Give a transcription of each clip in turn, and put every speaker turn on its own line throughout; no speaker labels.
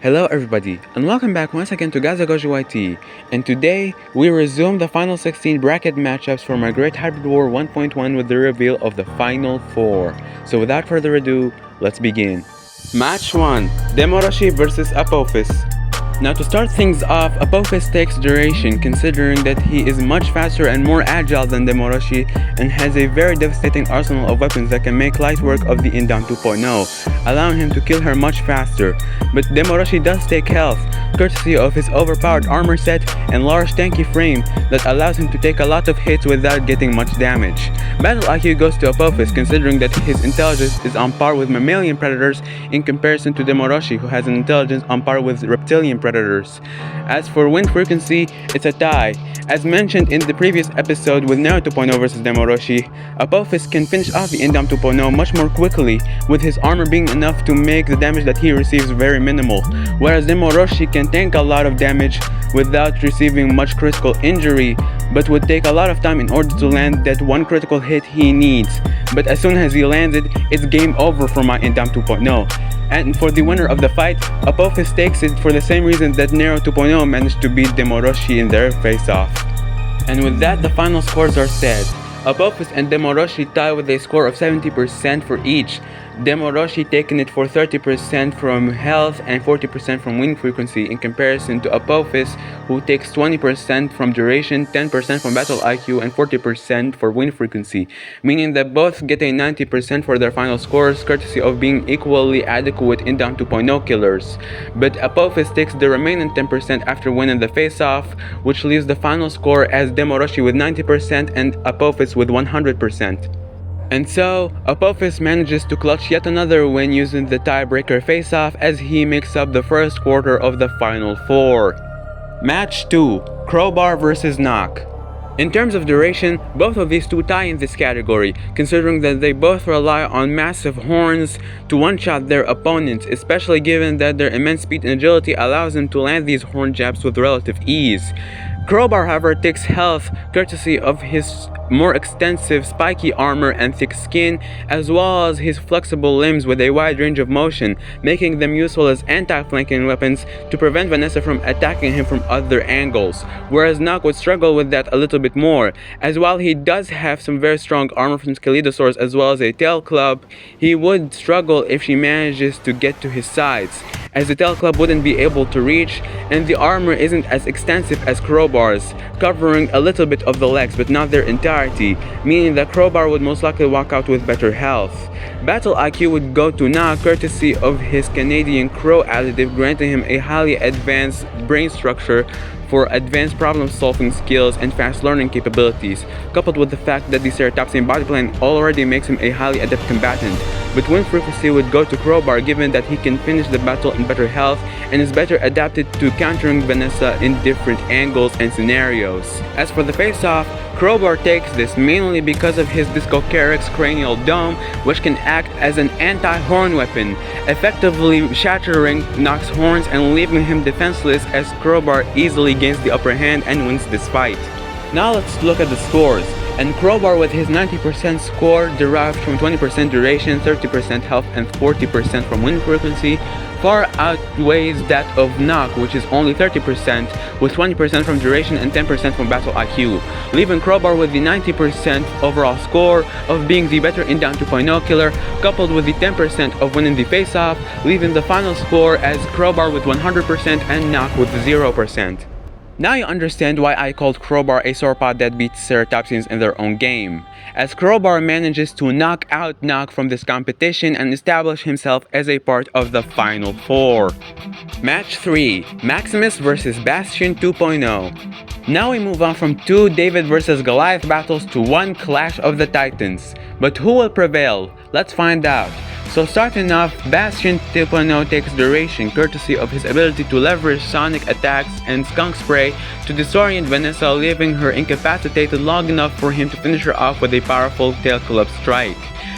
Hello everybody, and welcome back once again to Gazagoji YT, and today we resume the final 16 bracket matchups for my Great Hybrid War 1.1 with the reveal of the Final 4. So without further ado, let's begin. Match 1, Demoroshi vs Apophis. Now to start things off, Apophis takes duration considering that he is much faster and more agile than Demoroshi and has a very devastating arsenal of weapons that can make light work of the Indam 2.0, allowing him to kill her much faster. But Demoroshi does take health, courtesy of his overpowered armor set and large tanky frame that allows him to take a lot of hits without getting much damage. Battle IQ goes to Apophis considering that his intelligence is on par with mammalian predators in comparison to Demoroshi, who has an intelligence on par with reptilian predators. As for wind frequency, it's a tie. As mentioned in the previous episode with Nero 2.0 vs Demoroshi, Apophis can finish off the Indam 2.0 much more quickly, with his armor being enough to make the damage that he receives very minimal, whereas Demoroshi can tank a lot of damage without receiving much critical injury, but would take a lot of time in order to land that one critical hit he needs. But as soon as he lands it, it's game over for my Indam 2.0. And for the winner of the fight, Apophis takes it for the same reason that Nero 2.0 managed to beat Demoroshi in their face-off. And with that, the final scores are set. Apophis and Demoroshi tie with a score of 70% for each, Demoroshi taking it for 30% from health and 40% from wind frequency in comparison to Apophis, who takes 20% from duration, 10% from battle IQ, and 40% for wind frequency, meaning that both get a 90% for their final scores courtesy of being equally adequate Indam 2.0 killers. But Apophis takes the remaining 10% after winning the face-off, which leaves the final score as Demoroshi with 90% and Apophis with 100%. And so, Apophis manages to clutch yet another win using the tiebreaker face-off as he makes up the first quarter of the Final 4. Match 2, Crowbar vs Nock. In terms of duration, both of these two tie in this category, considering that they both rely on massive horns to one-shot their opponents, especially given that their immense speed and agility allows them to land these horn jabs with relative ease. Crowbar, however, takes health courtesy of his more extensive spiky armor and thick skin, as well as his flexible limbs with a wide range of motion, making them useful as anti-flanking weapons to prevent Vanessa from attacking him from other angles, whereas Nock would struggle with that a little bit more, as while he does have some very strong armor from Skeledosaurus as well as a tail club, he would struggle if she manages to get to his sides, as the tail club wouldn't be able to reach, and the armor isn't as extensive as Crowbar's, covering a little bit of the legs but not their entirety, meaning that Crowbar would most likely walk out with better health. Battle IQ would go to Nock courtesy of his Canadian Crow additive, granting him a highly advanced brain structure for advanced problem-solving skills and fast learning capabilities, coupled with the fact that the Ceratopsian body plan already makes him a highly adept combatant. But wind frequency would go to Crowbar given that he can finish the battle in better health and is better adapted to countering Vanessa in different angles and scenarios. As for the face-off, Crowbar takes this mainly because of his Discocarex cranial dome, which can act as an anti-horn weapon, effectively shattering Nock's horns and leaving him defenseless as Crowbar easily gains the upper hand and wins this fight. Now let's look at the scores. And Crowbar with his 90% score derived from 20% duration, 30% health, and 40% from wind frequency far outweighs that of Nock, which is only 30% with 20% from duration and 10% from battle IQ, leaving Crowbar with the 90% overall score of being the better Indam 2.0 killer, coupled with the 10% of winning the face-off, leaving the final score as Crowbar with 100% and Nock with 0%. Now you understand why I called Crowbar a sauropod that beats Ceratopsians in their own game, as Crowbar manages to knock out Nock from this competition and establish himself as a part of the Final 4. Match 3, Maximus vs Bastion 2.0. Now we move on from 2 David vs Goliath battles to 1 Clash of the Titans. But who will prevail? Let's find out. So starting off, Bastion 2.0 takes duration courtesy of his ability to leverage sonic attacks and skunk spray to disorient Vanessa, leaving her incapacitated long enough for him to finish her off with a powerful tail club strike.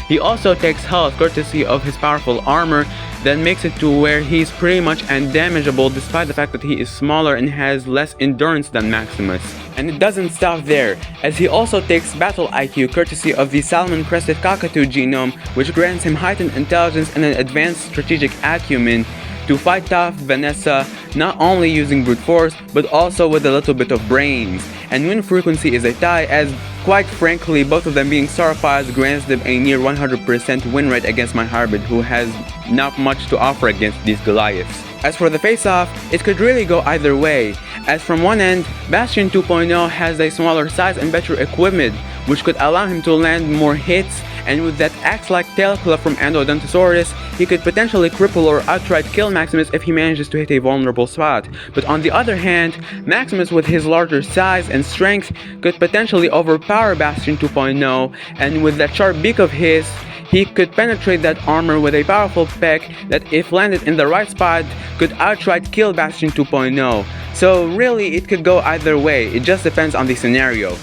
He also takes health courtesy of his powerful armor that makes it to where he's pretty much undamageable despite the fact that he is smaller and has less endurance than Maximus. And it doesn't stop there, as he also takes battle IQ courtesy of the salmon-crested cockatoo genome, which grants him heightened intelligence and an advanced strategic acumen, to fight tough Vanessa, not only using brute force, but also with a little bit of brains. And win frequency is a tie, as quite frankly, both of them being Sauropods grants them a near 100% win rate against my hybrid, who has not much to offer against these Goliaths. As for the face-off, it could really go either way, as from one end, Bastion 2.0 has a smaller size and better equipment, which could allow him to land more hits, and with that axe-like tail club from Andodontosaurus, he could potentially cripple or outright kill Maximus if he manages to hit a vulnerable spot. But on the other hand, Maximus with his larger size and strength could potentially overpower Bastion 2.0, and with that sharp beak of his, he could penetrate that armor with a powerful peck that, if landed in the right spot, could outright kill Bastion 2.0. So really, it could go either way, it just depends on the scenario.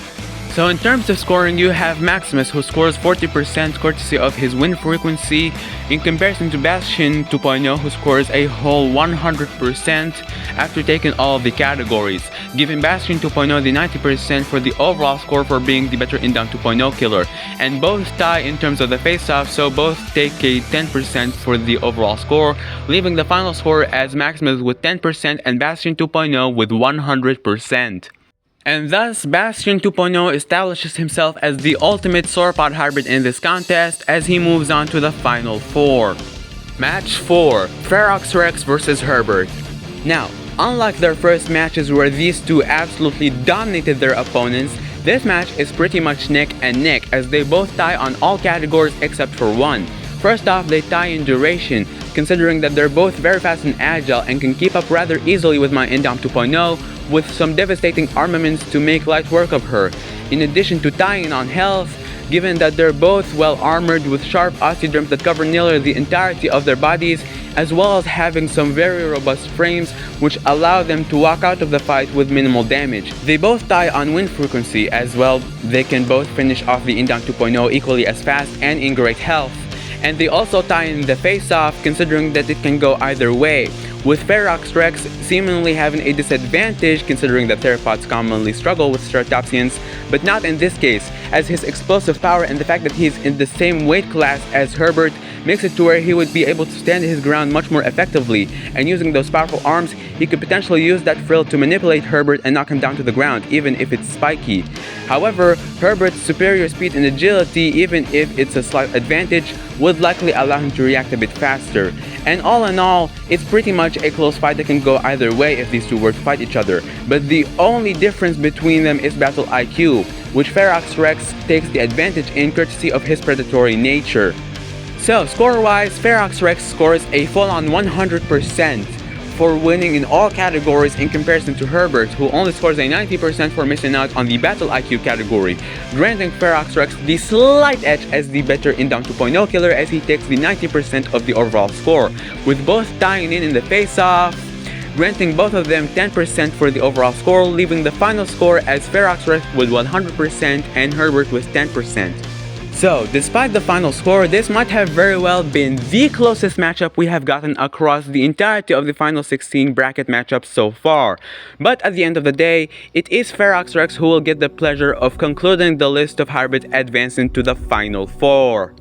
So in terms of scoring, you have Maximus, who scores 40% courtesy of his win frequency, in comparison to Bastion 2.0, who scores a whole 100% after taking all of the categories, giving Bastion 2.0 the 90% for the overall score for being the better Indown 2.0 killer. And both tie in terms of the face-off, so both take a 10% for the overall score, leaving the final score as Maximus with 10% and Bastion 2.0 with 100%. And thus, Bastion 2.0 establishes himself as the ultimate sauropod hybrid in this contest as he moves on to the final four. Match 4, Ferox Rex vs Herbert. Now, unlike their first matches where these two absolutely dominated their opponents, this match is pretty much neck and neck as they both tie on all categories except for one. First off, they tie in duration, considering that they're both very fast and agile and can keep up rather easily with my Indown 2.0, with some devastating armaments to make light work of her, in addition to tying on health, given that they're both well armored with sharp osteoderms that cover nearly the entirety of their bodies, as well as having some very robust frames which allow them to walk out of the fight with minimal damage. They both tie on win frequency as well, they can both finish off the Indown 2.0 equally as fast and in great health. And they also tie in the face-off, considering that it can go either way, with Ferox Rex seemingly having a disadvantage considering that theropods commonly struggle with Ceratopsians, but not in this case, as his explosive power and the fact that he's in the same weight class as Herbert makes it to where he would be able to stand his ground much more effectively, and using those powerful arms, he could potentially use that frill to manipulate Herbert and knock him down to the ground, even if it's spiky. However, Herbert's superior speed and agility, even if it's a slight advantage, would likely allow him to react a bit faster. And all in all, it's pretty much a close fight that can go either way if these two were to fight each other, but the only difference between them is battle IQ, which Ferox Rex takes the advantage in courtesy of his predatory nature. So, score-wise, Ferox Rex scores a full-on 100% for winning in all categories in comparison to Herbert, who only scores a 90% for missing out on the Battle IQ category, granting Ferox Rex the slight edge as the better Indown 2.0 killer as he takes the 90% of the overall score, with both tying in the face-off, granting both of them 10% for the overall score, leaving the final score as Ferox Rex with 100% and Herbert with 10%. So, despite the final score, this might have very well been the closest matchup we have gotten across the entirety of the final 16 bracket matchups so far. But at the end of the day, it is Ferox Rex who will get the pleasure of concluding the list of hybrids advancing to the final four.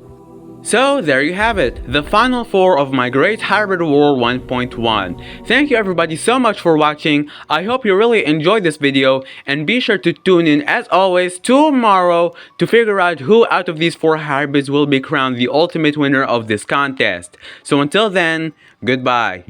So there you have it, the final four of my Great Hybrid War 1.1. Thank you everybody so much for watching. I hope you really enjoyed this video, and be sure to tune in as always tomorrow to figure out who out of these four hybrids will be crowned the ultimate winner of this contest. So until then, goodbye.